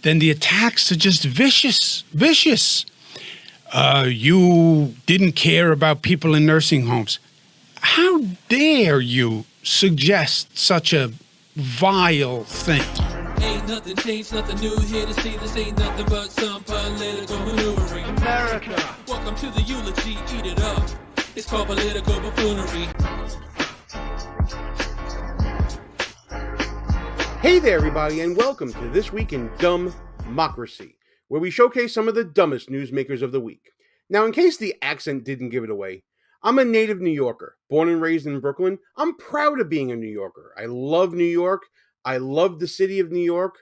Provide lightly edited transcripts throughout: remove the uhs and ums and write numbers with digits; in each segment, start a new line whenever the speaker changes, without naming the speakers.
then the attacks are just vicious. You didn't care about people in nursing homes. How dare you suggest such a vile thing?
Ain't nothing changed, nothing new here to see. This ain't nothing but some political maneuvering.
America.
Welcome to the eulogy, eat it up. It's called political buffoonery.
Hey there, everybody, and welcome to This Week in DUMBmocracy, where we showcase some of the dumbest newsmakers of the week. Now, in case the accent didn't give it away, I'm a native New Yorker, born and raised in Brooklyn. I'm proud of being a New Yorker. I love New York. I love the city of New York.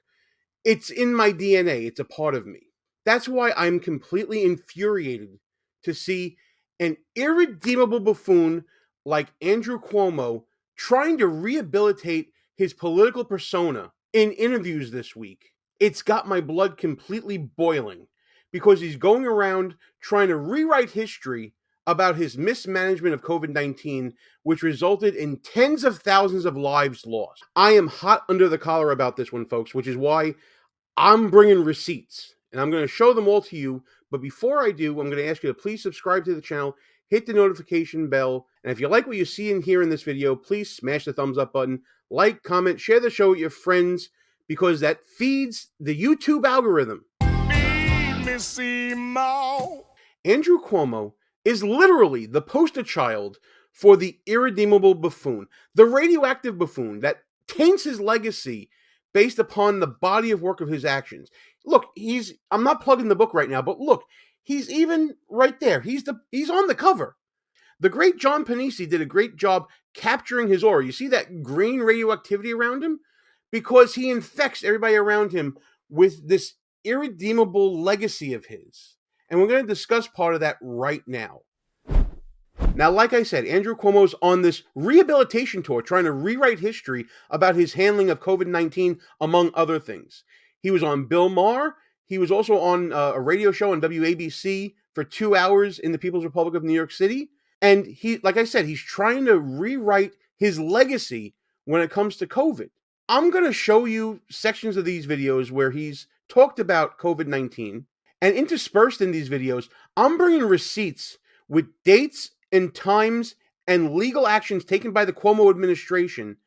It's in my DNA. It's a part of me. That's why I'm completely infuriated to see an irredeemable buffoon like Andrew Cuomo trying to rehabilitate his political persona in interviews this week. It's got my blood completely boiling because he's going around trying to rewrite history about his mismanagement of COVID-19, which resulted in tens of thousands of lives lost. I am hot under the collar about this one, folks, which is why I'm bringing receipts, and I'm going to show them all to you. But before I do, I'm going to ask you to please subscribe to the channel, hit the notification bell, and if you like what you see and hear in this video, please smash the thumbs up button, like, comment, share the show with your friends, because that feeds the YouTube algorithm. Andrew Cuomo is literally the poster child for the irredeemable buffoon, the radioactive buffoon that taints his legacy based upon the body of work of his actions. Look, I'm not plugging the book right now, but look, he's even right there. He's on the cover. The great John Panisi did a great job capturing his aura. You see that green radioactivity around him? Because he infects everybody around him with this irredeemable legacy of his. And we're going to discuss part of that right now. Now, like I said, Andrew Cuomo's on this rehabilitation tour trying to rewrite history about his handling of COVID-19, among other things. He was on Bill Maher. He was also on a radio show on WABC for 2 hours in the People's Republic of New York City. And he, like I said, he's trying to rewrite his legacy when it comes to COVID. I'm going to show you sections of these videos where he's talked about COVID-19. And interspersed in these videos, I'm bringing receipts with dates and times and legal actions taken by the Cuomo administration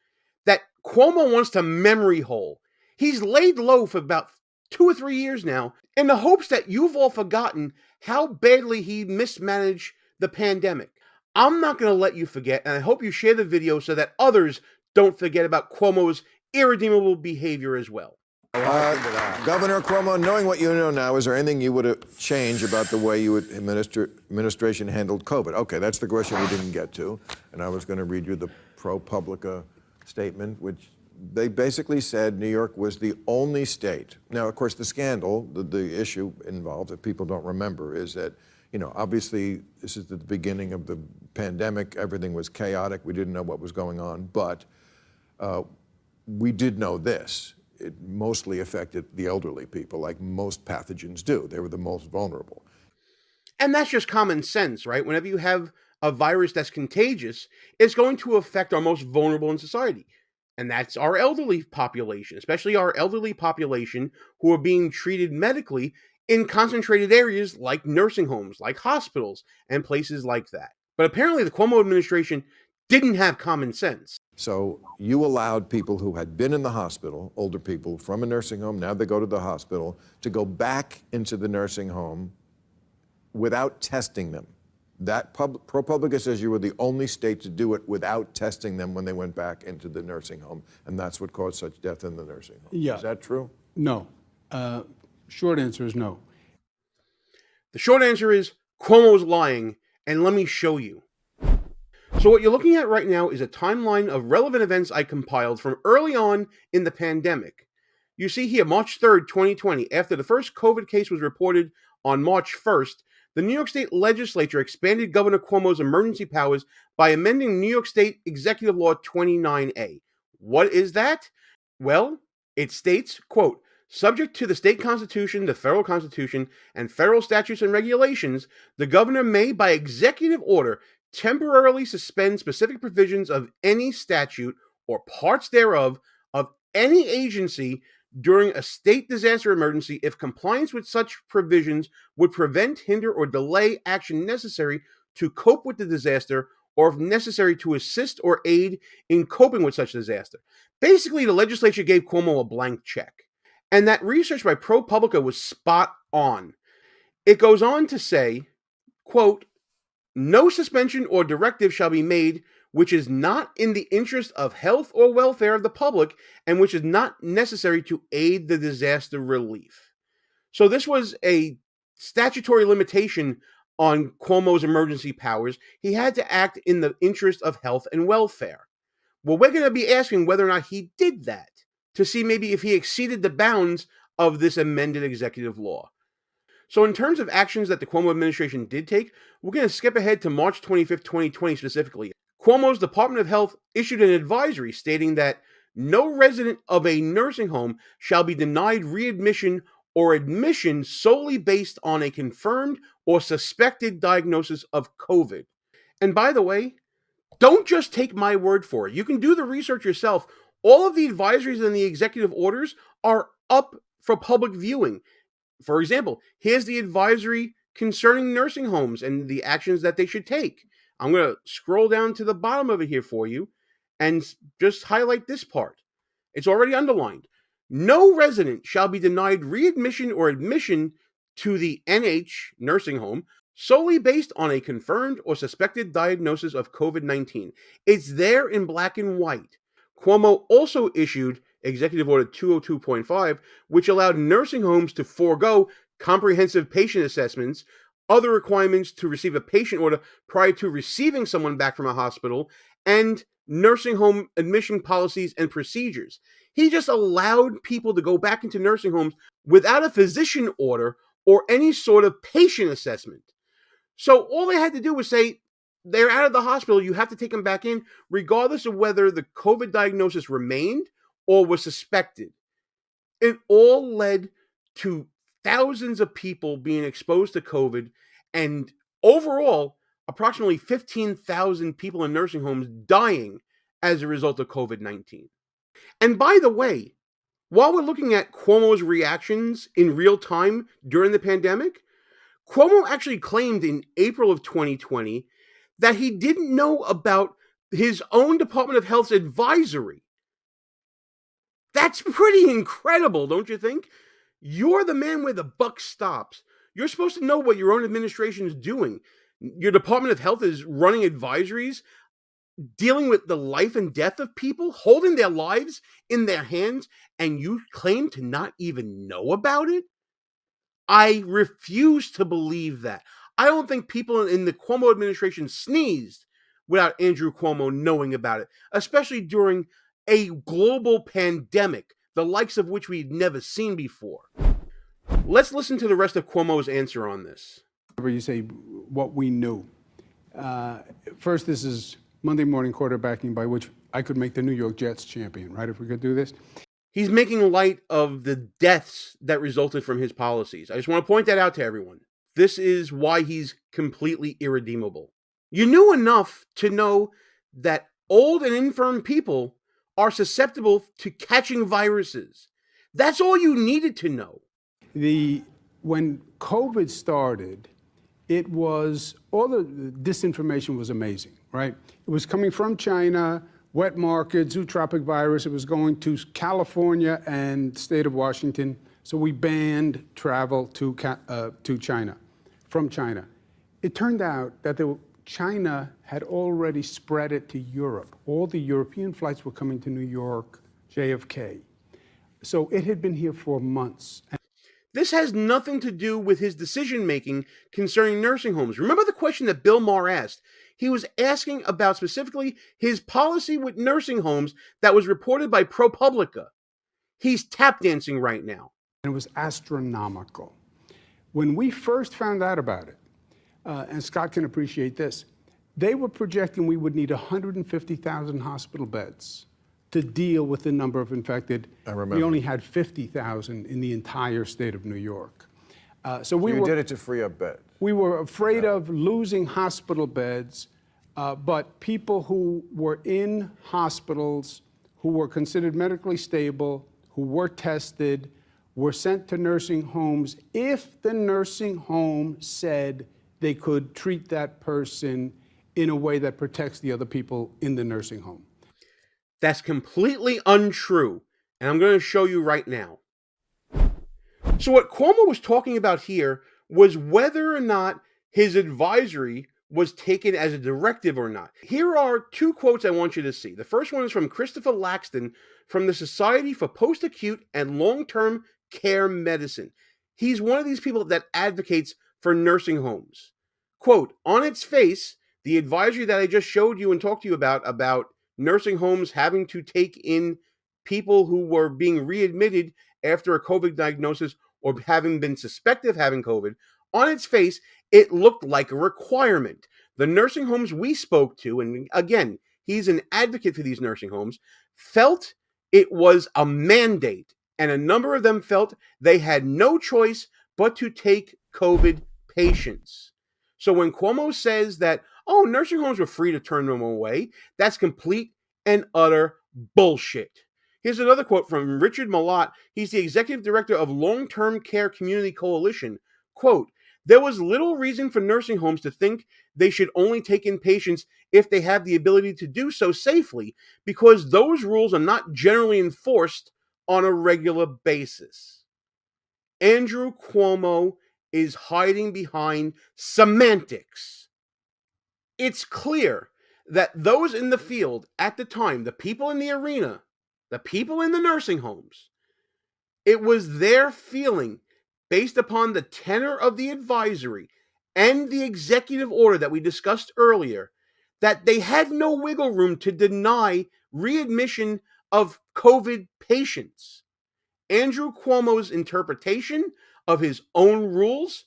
that Cuomo wants to memory hole. He's laid low for about 2 or 3 years now in the hopes that you've all forgotten how badly he mismanaged the pandemic. I'm not going to let you forget, and I hope you share the video so that others don't forget about Cuomo's irredeemable behavior as well.
Governor Cuomo, knowing what you know now, is there anything you would change about the way you would administration handled COVID? Okay, that's the question we didn't get to. And I was going to read you the ProPublica statement, which they basically said New York was the only state. Now, of course, the scandal, the issue involved that people don't remember is that, you know, obviously this is the beginning of the pandemic. Everything was chaotic. We didn't know what was going on. But we did know this. It mostly affected the elderly people, like most pathogens do. They were the most vulnerable.
And that's just common sense, right? Whenever you have a virus that's contagious, it's going to affect our most vulnerable in society. And that's our elderly population, especially our elderly population who are being treated medically in concentrated areas like nursing homes, like hospitals, and places like that. But apparently the Cuomo administration didn't have common sense.
So you allowed people who had been in the hospital, older people from a nursing home, now they go to the hospital, to go back into the nursing home without testing them. That ProPublica says you were the only state to do it without testing them when they went back into the nursing home, and that's what caused such death in the nursing home.
Yeah.
Is that true?
No. Short answer is no.
The short answer is Cuomo's lying, and let me show you. So what you're looking at right now is a timeline of relevant events I compiled from early on in the pandemic. You see here, March 3rd, 2020, after the first COVID case was reported on March 1st, the New York State Legislature expanded Governor Cuomo's emergency powers by amending New York State Executive Law 29A. What is that? Well, it states, quote, subject to the state constitution, the federal constitution, and federal statutes and regulations, the governor may, by executive order, temporarily suspend specific provisions of any statute or parts thereof of any agency during a state disaster emergency if compliance with such provisions would prevent, hinder, or delay action necessary to cope with the disaster, or if necessary to assist or aid in coping with such disaster. Basically, the legislature gave Cuomo a blank check. And that research by ProPublica was spot on. It goes on to say, quote, "No suspension or directive shall be made which is not in the interest of health or welfare of the public and which is not necessary to aid the disaster relief." So this was a statutory limitation on Cuomo's emergency powers. He had to act in the interest of health and welfare. Well, we're going to be asking whether or not he did that to see maybe if he exceeded the bounds of this amended executive law. So in terms of actions that the Cuomo administration did take, we're going to skip ahead to March 25th, 2020 specifically. Cuomo's Department of Health issued an advisory stating that no resident of a nursing home shall be denied readmission or admission solely based on a confirmed or suspected diagnosis of COVID. And by the way, don't just take my word for it. You can do the research yourself. All of the advisories and the executive orders are up for public viewing. For example, here's the advisory concerning nursing homes and the actions that they should take. I'm going to scroll down to the bottom of it here for you and just highlight this part. It's already underlined. No resident shall be denied readmission or admission to the NH nursing home solely based on a confirmed or suspected diagnosis of COVID-19. It's there in black and white. Cuomo also issued Executive Order 202.5, which allowed nursing homes to forego comprehensive patient assessments, other requirements to receive a patient order prior to receiving someone back from a hospital, and nursing home admission policies and procedures. He just allowed people to go back into nursing homes without a physician order or any sort of patient assessment. So all they had to do was say, they're out of the hospital, you have to take them back in, regardless of whether the COVID diagnosis remained or was suspected. It all led to thousands of people being exposed to COVID, and overall, approximately 15,000 people in nursing homes dying as a result of COVID-19. And by the way, while we're looking at Cuomo's reactions in real time during the pandemic, Cuomo actually claimed in April of 2020 that he didn't know about his own Department of Health's advisory. That's pretty incredible, don't you think? You're the man where the buck stops. You're supposed to know what your own administration is doing. Your Department of Health is running advisories, dealing with the life and death of people, holding their lives in their hands, and you claim to not even know about it? I refuse to believe that. I don't think people in the Cuomo administration sneezed without Andrew Cuomo knowing about it, especially during a global pandemic, the likes of which we'd never seen before. Let's listen to the rest of Cuomo's answer on this.
You say what we knew. First, this is Monday morning quarterbacking by which I could make the New York Jets champion, right, if we could do this?
He's making light of the deaths that resulted from his policies. I just want to point that out to everyone. This is why he's completely irredeemable. You knew enough to know that old and infirm people are susceptible to catching viruses. That's all you needed to know.
When COVID started, it was, all the disinformation was amazing, right? It was coming from China, wet market, zootropic virus. It was going to California and state of Washington. So we banned travel to China, from China. It turned out that China had already spread it to Europe. All the European flights were coming to New York, JFK. So it had been here for months.
This has nothing to do with his decision-making concerning nursing homes. Remember the question that Bill Maher asked? He was asking about specifically his policy with nursing homes that was reported by ProPublica. He's tap dancing right now.
And it was astronomical. When we first found out about it, and Scott can appreciate this, they were projecting we would need 150,000 hospital beds to deal with the number of infected.
I remember.
We only had 50,000 in the entire state of New York. So
you did it to free up beds.
We were afraid of losing hospital beds, but people who were in hospitals, who were considered medically stable, who were tested were sent to nursing homes if the nursing home said they could treat that person in a way that protects the other people in the nursing home.
That's completely untrue, and I'm going to show you right now. So what Cuomo was talking about here was whether or not his advisory was taken as a directive or not. Here are two quotes I want you to see. The first one is from Christopher Laxton from the Society for Post-Acute and Long-Term Care Medicine. He's one of these people that advocates for nursing homes. Quote, on its face, the advisory that I just showed you and talked to you about nursing homes having to take in people who were being readmitted after a COVID diagnosis or having been suspected of having COVID, on its face, it looked like a requirement. The nursing homes we spoke to, and again, he's an advocate for these nursing homes, felt it was a mandate, and a number of them felt they had no choice but to take COVID patients. So when Cuomo says that, oh, nursing homes were free to turn them away, that's complete and utter bullshit. Here's another quote from Richard Malott. He's the executive director of Long-Term Care Community Coalition. Quote, there was little reason for nursing homes to think they should only take in patients if they have the ability to do so safely, because those rules are not generally enforced on a regular basis. Andrew Cuomo is hiding behind semantics. It's clear that those in the field at the time, the people in the arena, the people in the nursing homes, it was their feeling, based upon the tenor of the advisory and the executive order that we discussed earlier, that they had no wiggle room to deny readmission of COVID patients. Andrew Cuomo's interpretation of his own rules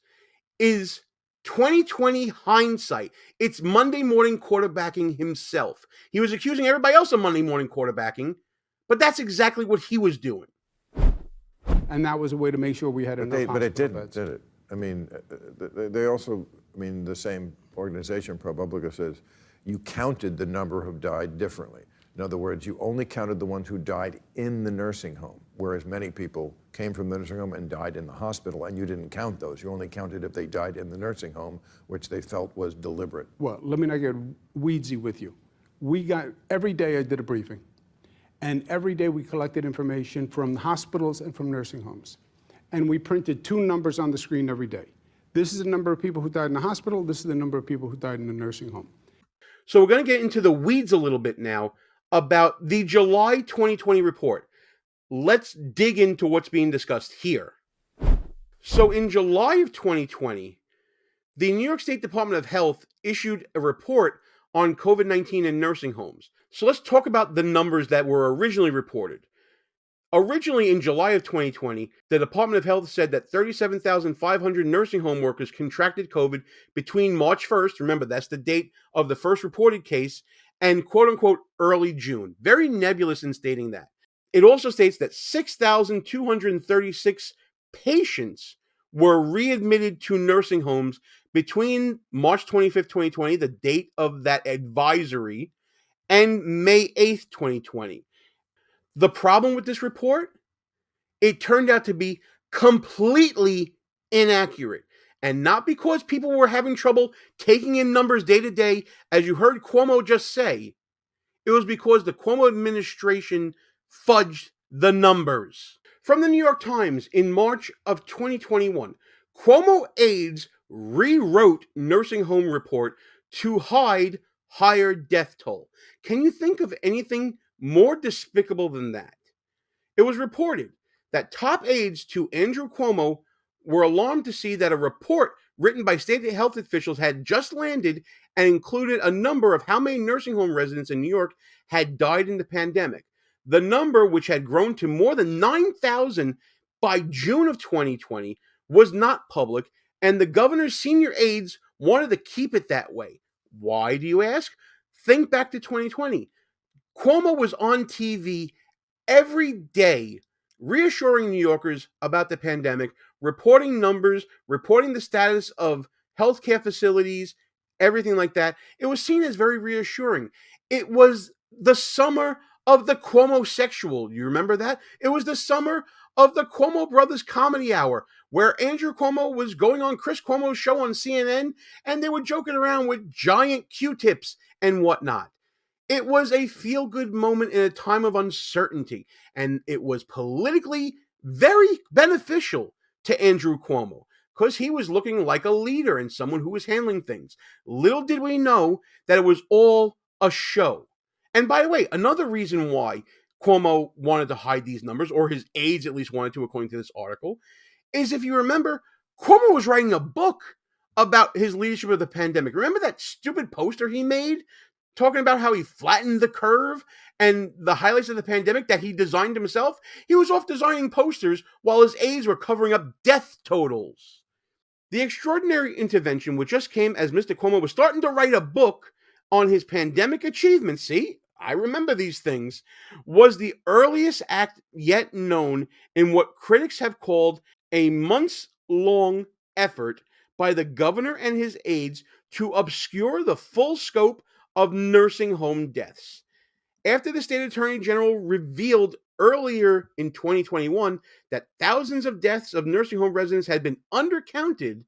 is 2020 hindsight. It's Monday morning quarterbacking himself. He was accusing everybody else of Monday morning quarterbacking, but that's exactly what he was doing.
And that was a way to make sure we had enough
But it
hospital
didn't,
beds.
did it? I mean, they also, I mean, the same organization, ProPublica, says you counted the number who died differently. In other words, you only counted the ones who died in the nursing home, whereas many people came from the nursing home and died in the hospital, and you didn't count those. You only counted if they died in the nursing home, which they felt was deliberate.
Well, let me not get weedsy with you. Every day I did a briefing. And every day we collected information from hospitals and from nursing homes. And we printed two numbers on the screen every day. This is the number of people who died in the hospital. This is the number of people who died in the nursing home.
So we're going to get into the weeds a little bit now about the July 2020 report. Let's dig into what's being discussed here. So in July of 2020, the New York State Department of Health issued a report on COVID-19 in nursing homes. So let's talk about the numbers that were originally reported. Originally, in July of 2020, the Department of Health said that 37,500 nursing home workers contracted COVID between March 1st, remember that's the date of the first reported case, and quote-unquote early June. Very nebulous in stating that. It also states that 6,236 patients were readmitted to nursing homes between March 25th, 2020, the date of that advisory, and May 8th, 2020. The problem with this report, it turned out to be completely inaccurate. And not because people were having trouble taking in numbers day to day, as you heard Cuomo just say. It was because the Cuomo administration fudged the numbers. From the New York Times in March of 2021, Cuomo aides rewrote nursing home report to hide higher death toll. Can you think of anything more despicable than that? It was reported that top aides to Andrew Cuomo were alarmed to see that a report written by state health officials had just landed and included a number of how many nursing home residents in New York had died in the pandemic. The number, which had grown to more than 9,000 by June of 2020, was not public, and the governor's senior aides wanted to keep it that way. Why, do you ask? Think back to 2020. Cuomo was on TV every day reassuring New Yorkers about the pandemic, reporting numbers, reporting the status of healthcare facilities, everything like that. It was seen as very reassuring. It was the summer of the Cuomo sexual. You remember that? It was the summer of the Cuomo Brothers Comedy Hour, where Andrew Cuomo was going on Chris Cuomo's show on CNN, and they were joking around with giant Q-tips and whatnot. It was a feel-good moment in a time of uncertainty, and it was politically very beneficial to Andrew Cuomo because he was looking like a leader and someone who was handling things. Little did we know that it was all a show. And by the way, another reason why Cuomo wanted to hide these numbers, or his aides at least wanted to, according to this article, is if you remember, Cuomo was writing a book about his leadership of the pandemic. Remember that stupid poster he made talking about how he flattened the curve and the highlights of the pandemic that he designed himself? He was off designing posters while his aides were covering up death totals. The extraordinary intervention, which just came as Mr. Cuomo was starting to write a book on his pandemic achievements, see, I remember these things, was the earliest act yet known in what critics have called a months-long effort by the governor and his aides to obscure the full scope of nursing home deaths. After the state attorney general revealed earlier in 2021 that thousands of deaths of nursing home residents had been undercounted,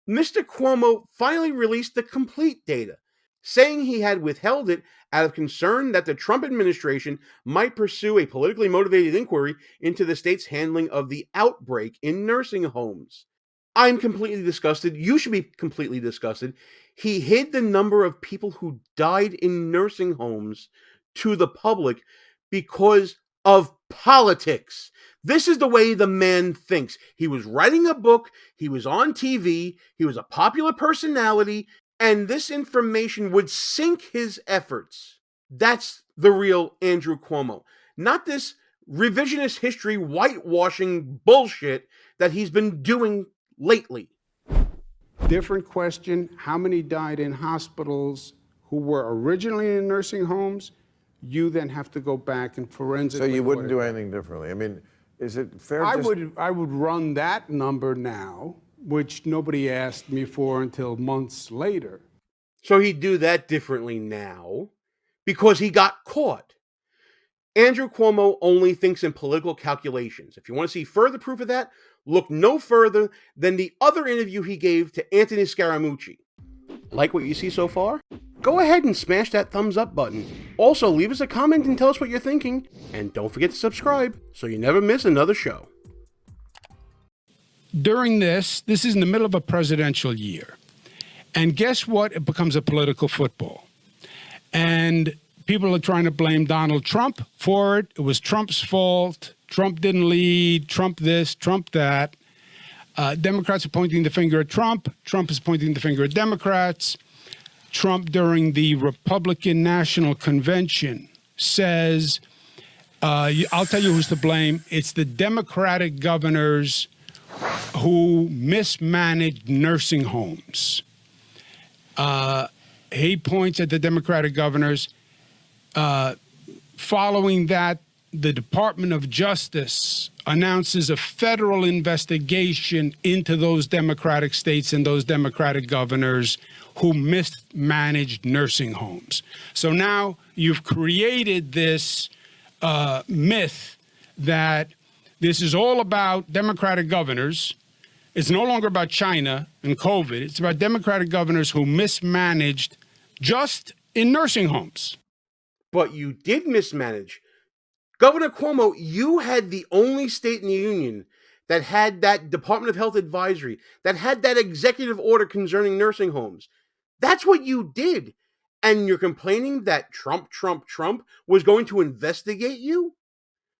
Mr. Cuomo finally released the complete data, saying he had withheld it out of concern that the Trump administration might pursue a politically motivated inquiry into the state's handling of the outbreak in nursing homes. I'm completely disgusted. You should be completely disgusted. He hid the number of people who died in nursing homes to the public because of politics. This is the way the man thinks. He was writing a book, he was on TV, he was a popular personality, and this information would sink his efforts. That's the real Andrew Cuomo. Not this revisionist history whitewashing bullshit that he's been doing lately.
Different question, how many died in hospitals who were originally in nursing homes? You then have to go back and forensically.
So you wouldn't do anything differently? I mean, is it fair?
I would run that number now, which nobody asked me for until months later.
So he'd do that differently now because he got caught. Andrew Cuomo only thinks in political calculations. If you want to see further proof of that, look no further than the other interview he gave to Anthony Scaramucci. Like what you see so far? Go ahead and smash that thumbs up button. Also, leave us a comment and tell us what you're thinking. And don't forget to subscribe so you never miss another show.
During this is in the middle of a presidential year. And guess what? It becomes a political football. And people are trying to blame Donald Trump for it. It was Trump's fault. Trump didn't lead. Trump this, Trump that. Democrats are pointing the finger at Trump. Trump is pointing the finger at Democrats. Trump, during the Republican National Convention, says, I'll tell you who's to blame. It's the Democratic governors who mismanaged nursing homes. He points at the Democratic governors. Following that, the Department of Justice announces a federal investigation into those Democratic states and those Democratic governors who mismanaged nursing homes. So now you've created this myth that this is all about Democratic governors. It's no longer about China and COVID. It's about Democratic governors who mismanaged just in nursing homes.
But you did mismanage. Governor Cuomo, you had the only state in the union that had that Department of Health advisory, that had that executive order concerning nursing homes. That's what you did. And you're complaining that Trump was going to investigate you?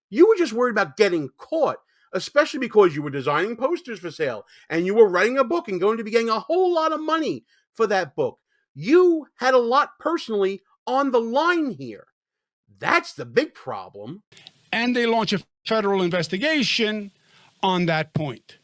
You were just worried about getting caught, especially because you were designing posters for sale and you were writing a book and going to be getting a whole lot of money for that book. You had a lot personally on the line here. That's the big problem.
And they launch a federal investigation on that point.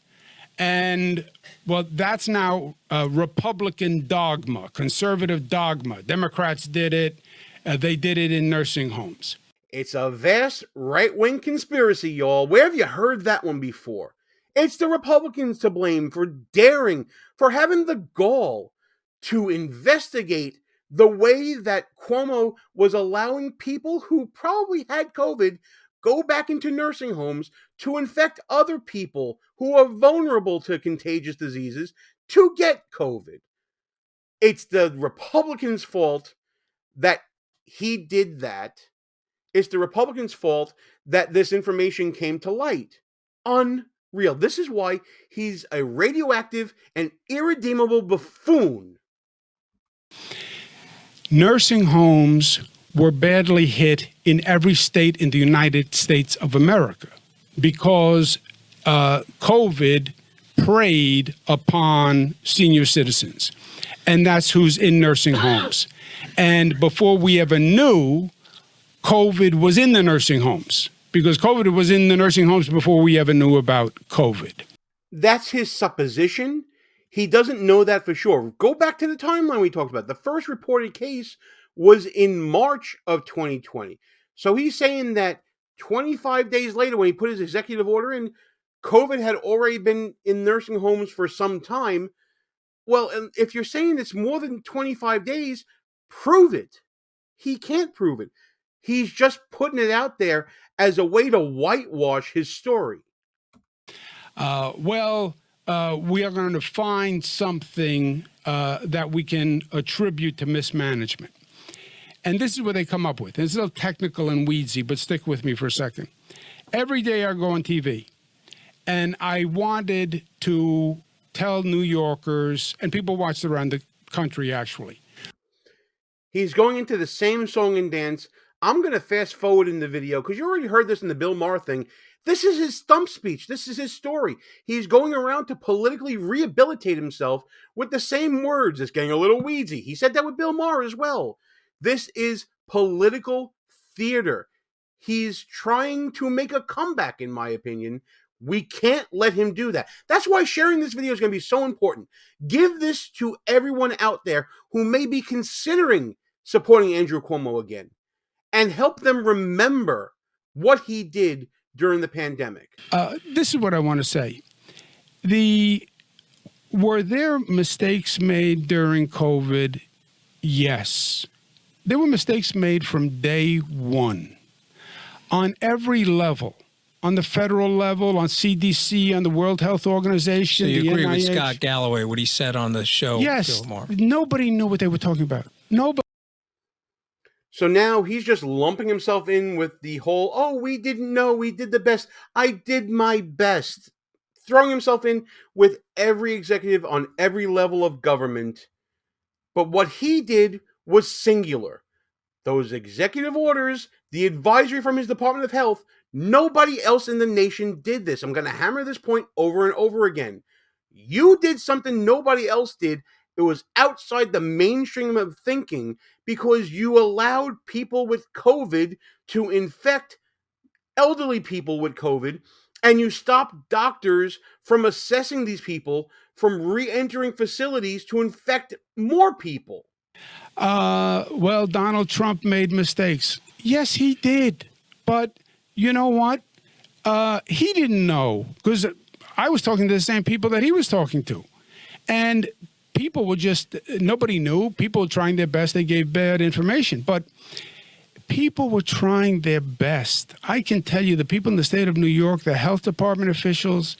And, well, that's now a Republican dogma, conservative dogma. Democrats did it. They did it in nursing homes.
It's a vast right-wing conspiracy, y'all. Where have you heard that one before? It's the Republicans to blame for having the gall to investigate the way that Cuomo was allowing people who probably had COVID go back into nursing homes to infect other people who are vulnerable to contagious diseases to get COVID. It's the Republicans' fault that he did that. It's the Republicans' fault that this information came to light. Unreal. This is why he's a radioactive and irredeemable buffoon.
Nursing homes were badly hit in every state in the United States of America because COVID preyed upon senior citizens. And that's who's in nursing homes. And before we ever knew, COVID was in the nursing homes, because COVID was in the nursing homes before we ever knew about COVID.
That's his supposition. He doesn't know that for sure. Go back to the timeline we talked about. The first reported case was in March of 2020. So he's saying that 25 days later, when he put his executive order in, COVID had already been in nursing homes for some time. Well, and if you're saying it's more than 25 days, prove it. He can't prove it. He's just putting it out there as a way to whitewash his story.
We are going to find something that we can attribute to mismanagement. And this is what they come up with. It's a little technical and weedsy, but stick with me for a second. Every day I go on TV, and I wanted to tell New Yorkers, and people watched around the country actually.
He's going into the same song and dance. I'm going to fast forward in the video because you already heard this in the Bill Maher thing. This is his stump speech. This is his story. He's going around to politically rehabilitate himself with the same words. It's getting a little weedsy. He said that with Bill Maher as well. This is political theater. He's trying to make a comeback, in my opinion. We can't let him do that. That's why sharing this video is going to be so important. Give this to everyone out there who may be considering supporting Andrew Cuomo again, and help them remember what he did during the pandemic.
This is what I want to say. Were there mistakes made during COVID? Yes. There were mistakes made from day one on every level. On the federal level, on CDC, on the World Health Organization.
So you
the
agree
NIH.
with Scott Galloway, what he said on the show?
Yes.
Bill Maher?
Nobody knew what they were talking about. Nobody.
So now he's just lumping himself in with the whole, oh, we didn't know, we did the best, I did my best. Throwing himself in with every executive on every level of government. But what he did was singular. Those executive orders, the advisory from his Department of Health, nobody else in the nation did this. I'm going to hammer this point over and over again. You did something nobody else did. It was outside the mainstream of thinking because you allowed people with COVID to infect elderly people with COVID, and you stopped doctors from assessing these people from re-entering facilities to infect more people.
Well, Donald Trump made mistakes. Yes, he did. But you know what? He didn't know, because I was talking to the same people that he was talking to. And people were just, nobody knew. People were trying their best. They gave bad information. But people were trying their best. I can tell you, the people in the state of New York, the health department officials,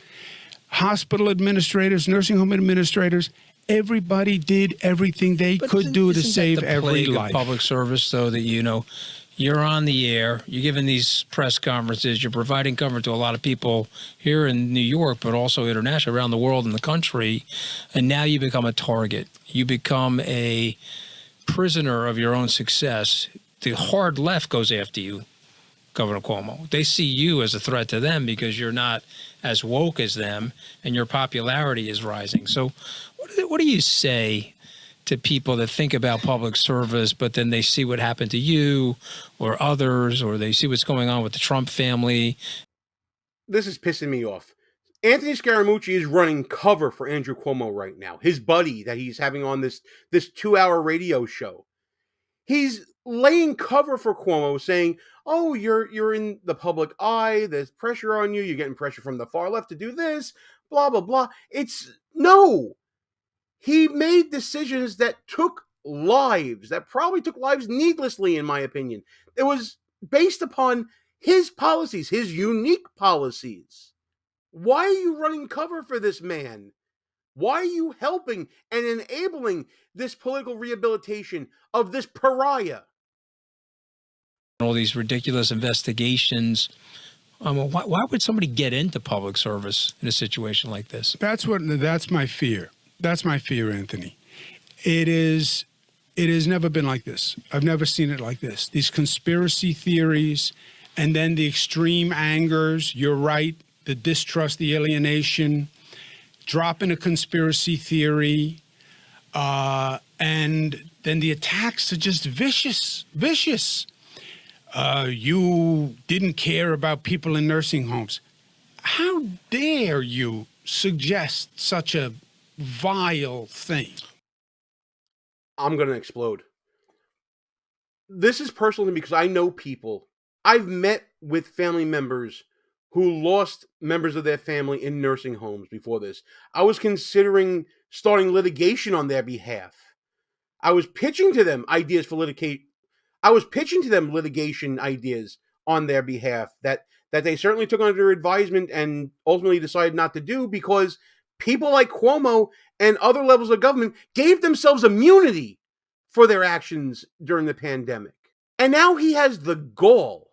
hospital administrators, nursing home administrators, everybody did everything they could do to save every life.
Public service, though, that you're on the air, you're giving these press conferences, you're providing coverage to a lot of people here in New York, but also internationally, around the world and the country, and now you become a target. You become a prisoner of your own success. The hard left goes after you, Governor Cuomo. They see you as a threat to them because you're not as woke as them, and your popularity is rising. So what do you say to people that think about public service, but then they see what happened to you or others, or they see what's going on with the Trump family?
This is pissing me off. Anthony Scaramucci is running cover for Andrew Cuomo right now, his buddy that he's having on this 2-hour radio show. He's laying cover for Cuomo, saying, oh, you're in the public eye, there's pressure on you, you're getting pressure from the far left to do this, blah, blah, blah. No. He made decisions that took lives, that probably took lives needlessly, in my opinion. It was based upon his policies, his unique policies. Why are you running cover for this man? Why are you helping and enabling this political rehabilitation of this pariah?
All these ridiculous investigations. Why would somebody get into public service in a situation like this?
That's my fear. That's my fear, Anthony. It has never been like this. I've never seen it like this. These conspiracy theories, and then the extreme angers. You're right. The distrust, the alienation, dropping a conspiracy theory, and then the attacks are just vicious. You didn't care about people in nursing homes. How dare you suggest such a vile thing?
I'm going to explode. This is personal to me because I know people. I've met with family members who lost members of their family in nursing homes before this. I was considering starting litigation on their behalf. I was pitching to them ideas for litigation. I was pitching to them litigation ideas on their behalf that they certainly took under advisement and ultimately decided not to do because people like Cuomo and other levels of government gave themselves immunity for their actions during the pandemic. And now he has the gall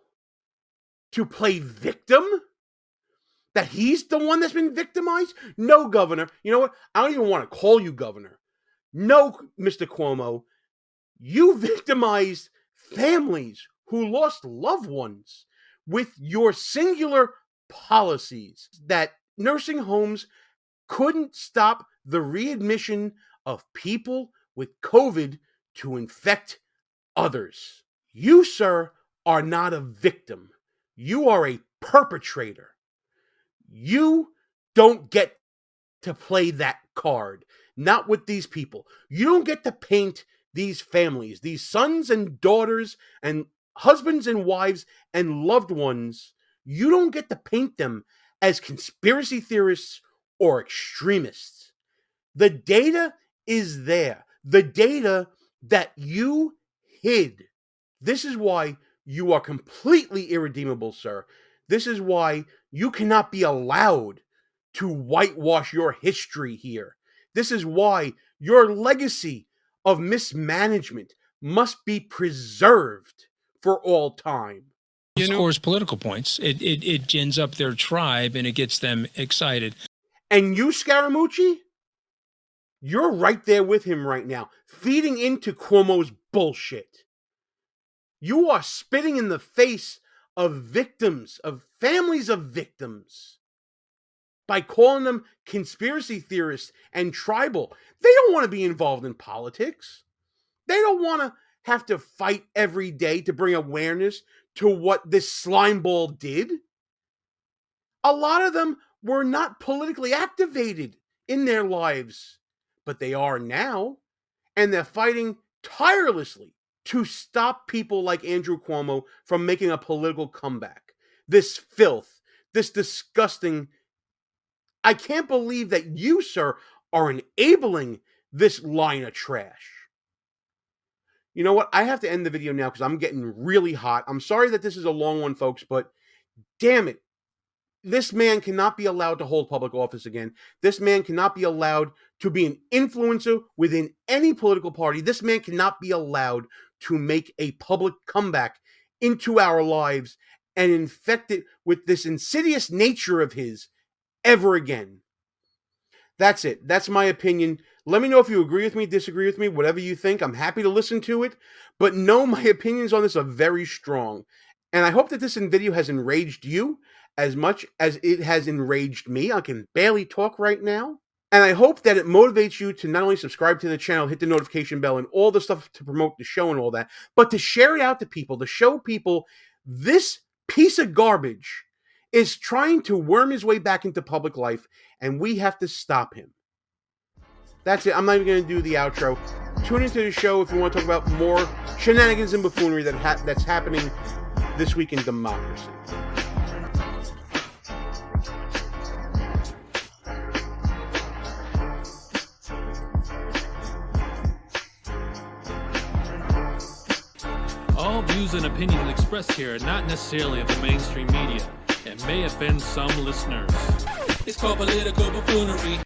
to play victim? That he's the one that's been victimized? No, Governor. You know what? I don't even want to call you Governor. No, Mr. Cuomo. You victimized families who lost loved ones with your singular policies that nursing homes couldn't stop the readmission of people with COVID to infect others. You, sir, are not a victim. You are a perpetrator. You don't get to play that card. Not with these people. You don't get to paint these families, these sons and daughters and husbands and wives and loved ones. You don't get to paint them as conspiracy theorists or extremists. The data is there. The data that you hid. This is why you are completely irredeemable, sir. This is why you cannot be allowed to whitewash your history here. This is why your legacy of mismanagement must be preserved for all time.
It scores political points. It gins up their tribe and it gets them excited.
And you, Scaramucci, you're right there with him right now, feeding into Cuomo's bullshit. You are spitting in the face of victims, of families of victims, by calling them conspiracy theorists and tribal. They don't want to be involved in politics. They don't want to have to fight every day to bring awareness to what this slimeball did. A lot of them were not politically activated in their lives, but they are now, and they're fighting tirelessly to stop people like Andrew Cuomo from making a political comeback. This filth, this disgusting... I can't believe that you, sir, are enabling this line of trash. You know what? I have to end the video now because I'm getting really hot. I'm sorry that this is a long one, folks, but damn it. This man cannot be allowed to hold public office again. This man cannot be allowed to be an influencer within any political party. This man cannot be allowed to make a public comeback into our lives and infect it with this insidious nature of his ever again. That's it. That's my opinion. Let me know if you agree with me, disagree with me, whatever you think. I'm happy to listen to it. But no, my opinions on this are very strong. And I hope that this video has enraged you as much as it has enraged me. I can barely talk right now. And I hope that it motivates you to not only subscribe to the channel, hit the notification bell, and all the stuff to promote the show and all that, but to share it out to people, to show people this piece of garbage is trying to worm his way back into public life, and we have to stop him. That's it. I'm not even going to do the outro. Tune into the show if you want to talk about more shenanigans and buffoonery that's happening this week in democracy.
views and opinions expressed here are not necessarily of the mainstream media and may offend some listeners. It's called political buffoonery.